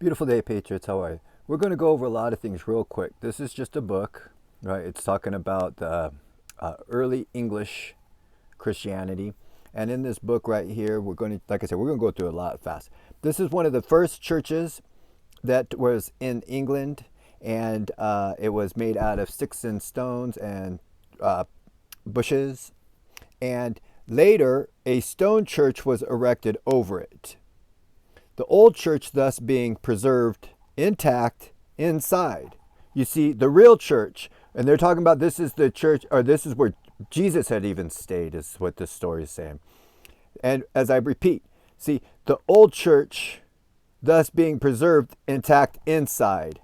Beautiful day, Patriots. How are you? We're going to go over a lot of things real quick. This is just a book, right? It's talking about the early English Christianity. And in this book right here, we're going to, like I said, we're going to go through a lot fast. This is one of the first churches that was in England, and it was made out of sticks and stones and bushes. And later, a stone church was erected over it. The old church thus being preserved intact inside. You see, the real church, and they're talking about this is the church, or this is where Jesus had even stayed, is what this story is saying. And as I repeat, see, the old church thus being preserved intact inside.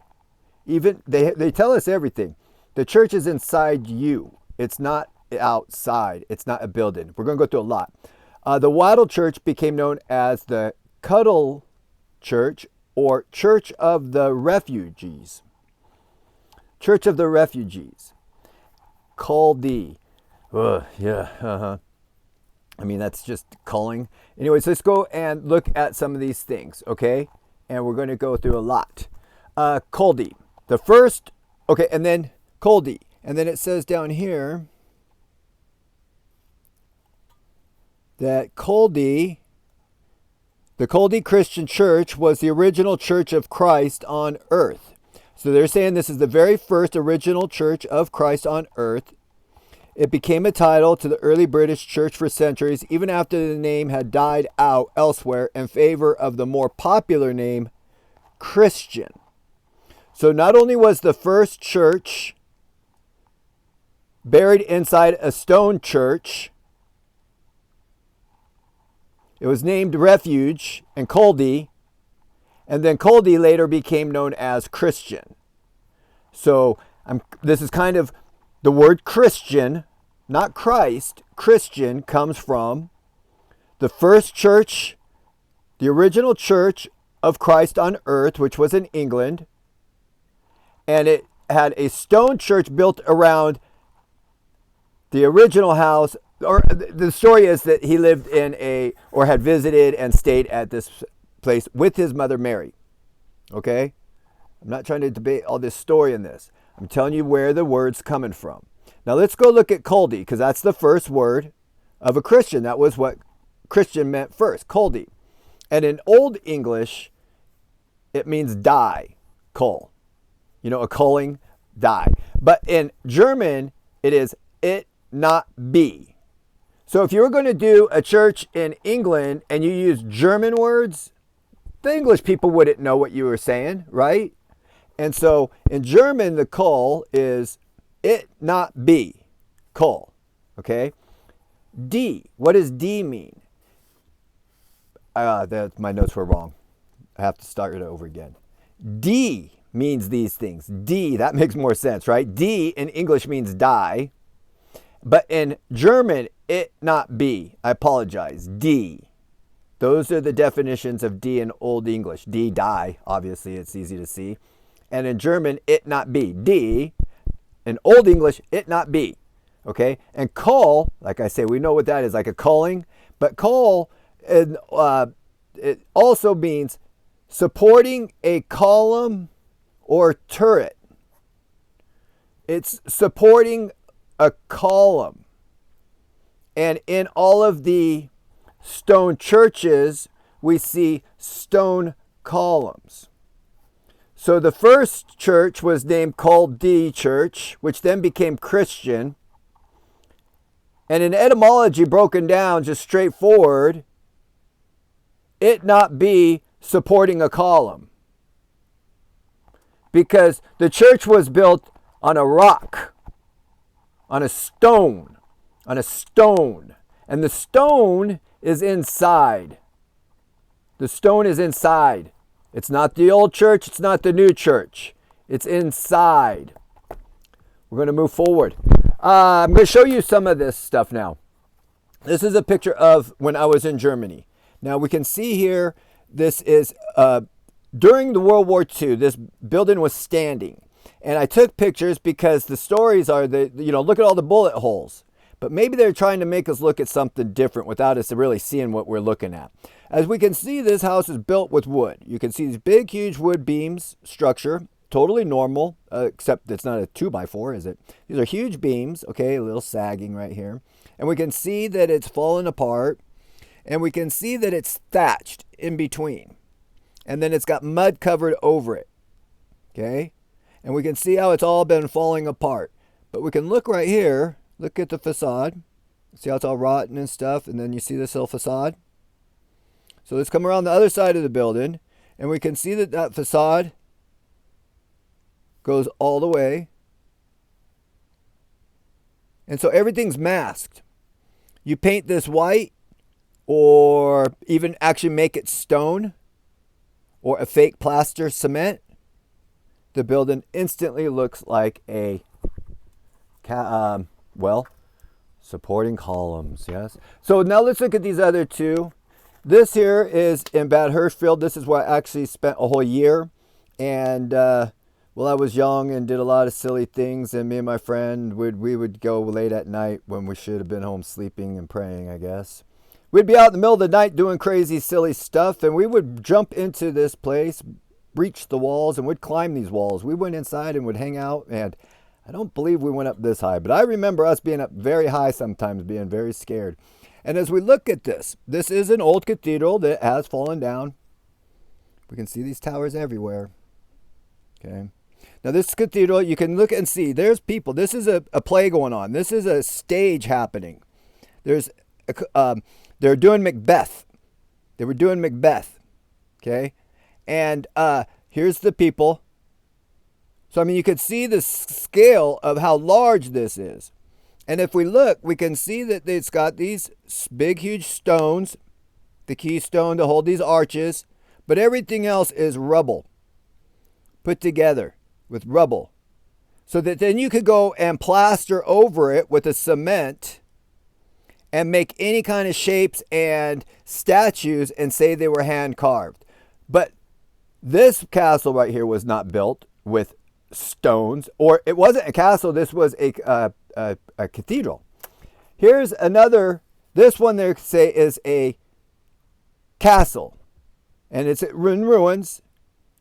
Even they tell us everything. The church is inside you. It's not outside. It's not a building. We're going to go through a lot. The Wattle Church became known as the Cuttle Church, or Church of the Refugees. Church of the Refugees. Caldy. I mean, that's just calling. Anyways, let's go and look at some of these things, okay? And we're going to go through a lot. Caldy. The first, okay, and then Caldy. And then it says down here that Caldy, the Caldy Christian Church, was the original church of Christ on earth. So they're saying this is the very first original church of Christ on earth. It became a title to the early British church for centuries, even after the name had died out elsewhere in favor of the more popular name Christian. So not only was the first church buried inside a stone church, it was named Refuge and Caldy, and then Caldy later became known as Christian. So this is kind of the word Christian, not Christ. Christian comes from the first church, the original church of Christ on earth, which was in England, and it had a stone church built around the original house. Or the story is that he lived in or had visited and stayed at this place with his mother Mary. Okay? I'm not trying to debate all this story in this. I'm telling you where the word's coming from. Now let's go look at Caldy, because that's the first word of a Christian. That was what Christian meant first, Caldy. And in Old English, it means die, call. You know, a calling, die. But in German, it is it not be. So if you were going to do a church in England and you use German words, the English people wouldn't know what you were saying, right? And so in German, the call is it not be, call, okay? D, what does D mean? My notes were wrong. I have to start it over again. D means these things. D, that makes more sense, right? D in English means die. But in German, it not be. I apologize. D. Those are the definitions of D in Old English. D, die. Obviously, it's easy to see. And in German, it not be. D. In Old English, it not be. Okay? And call, like I say, we know what that is, like a calling. But call, it also means supporting a column or turret. It's supporting a column. And in all of the stone churches, we see stone columns. So the first church was named Caldy Church, which then became Christian. And in etymology, broken down just straightforward, it not be supporting a column. Because the church was built on a rock, on a stone. On a stone. And the stone is inside. The stone is inside. It's not the old church. It's not the new church. It's inside. We're going to move forward. I'm going to show you some of this stuff now. This is a picture of when I was in Germany. Now we can see here, this is during the World War II, this building was standing. And I took pictures because the stories are, look at all the bullet holes. But maybe they're trying to make us look at something different without us really seeing what we're looking at. As we can see, this house is built with wood. You can see these big, huge wood beams structure. Totally normal, except it's not a 2x4, is it? These are huge beams, okay, a little sagging right here. And we can see that it's fallen apart. And we can see that it's thatched in between. And then it's got mud covered over it, okay? And we can see how it's all been falling apart. But we can look right here, look at the facade. See how it's all rotten and stuff, and then you see this little facade? So let's come around the other side of the building, and we can see that that facade goes all the way. And so everything's masked. You paint this white, or even actually make it stone, or a fake plaster cement, the building instantly looks like a, supporting columns, yes. So now let's look at these other two. This here is in Bad Hirschfeld. This is where I actually spent a whole year. And well, I was young and did a lot of silly things. And me and my friend, we would go late at night when we should have been home sleeping and praying, I guess. We'd be out in the middle of the night doing crazy, silly stuff. And we would jump into this place, breach the walls, and we'd climb these walls. We went inside and would hang out. And I don't believe we went up this high. But I remember us being up very high sometimes, being very scared. And as we look at this is an old cathedral that has fallen down. We can see these towers everywhere. Okay. Now this cathedral, you can look and see, there's people. This is a play going on. This is a stage happening. They're doing Macbeth. They were doing Macbeth. Okay. And here's the people. So, I mean, you could see the scale of how large this is. And if we look, we can see that it's got these big, huge stones, the keystone to hold these arches, but everything else is rubble put together with rubble. So that then you could go and plaster over it with a cement and make any kind of shapes and statues and say they were hand carved. But this castle right here was not built with stones, or it wasn't a castle. This was a cathedral. Here's another. This one they say is a castle, and it's in ruins.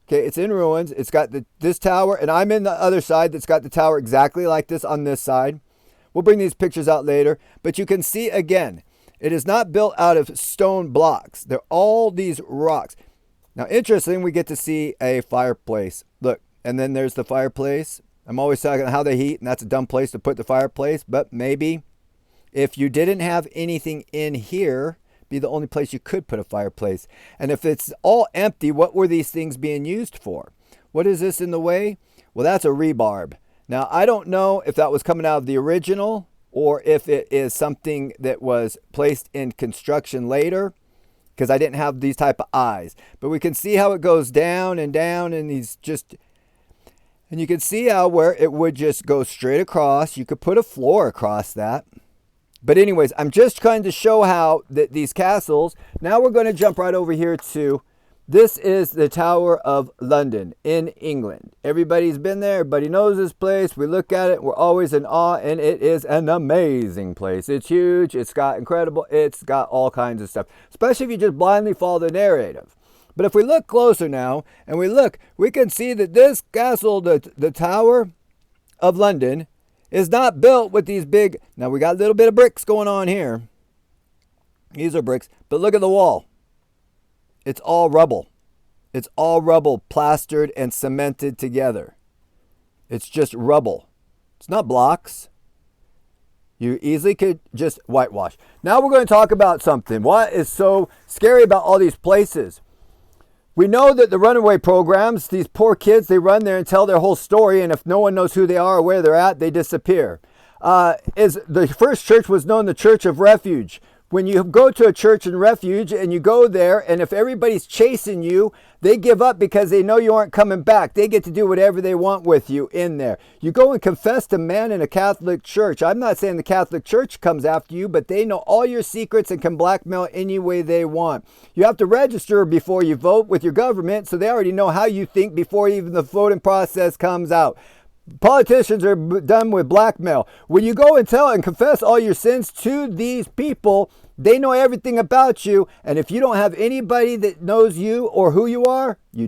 Okay, it's in ruins. It's got this tower, and I'm in the other side that's got the tower exactly like this on this side. We'll bring these pictures out later, but you can see again, it is not built out of stone blocks. They're all these rocks. Now, interesting, we get to see a fireplace. Look. And then there's the fireplace. I'm always talking about how they heat, and that's a dumb place to put the fireplace. But maybe if you didn't have anything in here, be the only place you could put a fireplace. And if it's all empty, what were these things being used for? What is this in the way? Well, that's a rebarb. Now, I don't know if that was coming out of the original or if it is something that was placed in construction later, because I didn't have these type of eyes. But we can see how it goes down, and these just... And you can see how where it would just go straight across. You could put a floor across that. But anyways, I'm just trying to show how that these castles. Now we're going to jump right over here to, this is the Tower of London in England. Everybody's been there. Everybody knows this place. We look at it. We're always in awe. And it is an amazing place. It's huge. It's got incredible. It's got all kinds of stuff. Especially if you just blindly follow the narrative. But if we look closer now, and we can see that this castle, the Tower of London, is not built with these big... Now, we got a little bit of bricks going on here. These are bricks. But look at the wall. It's all rubble. It's all rubble plastered and cemented together. It's just rubble. It's not blocks. You easily could just whitewash. Now we're going to talk about something. What is so scary about all these places? We know that the runaway programs, these poor kids, they run there and tell their whole story, and if no one knows who they are or where they're at, they disappear. The first church was known the Church of Refuge. When you go to a church in refuge and you go there, and if everybody's chasing you, they give up because they know you aren't coming back. They get to do whatever they want with you in there. You go and confess to men in a Catholic church. I'm not saying the Catholic Church comes after you, but they know all your secrets and can blackmail any way they want. You have to register before you vote with your government, so they already know how you think before even the voting process comes out. Politicians are done with blackmail. When you go and tell and confess all your sins to these people, they know everything about you. And if you don't have anybody that knows you or who you are, you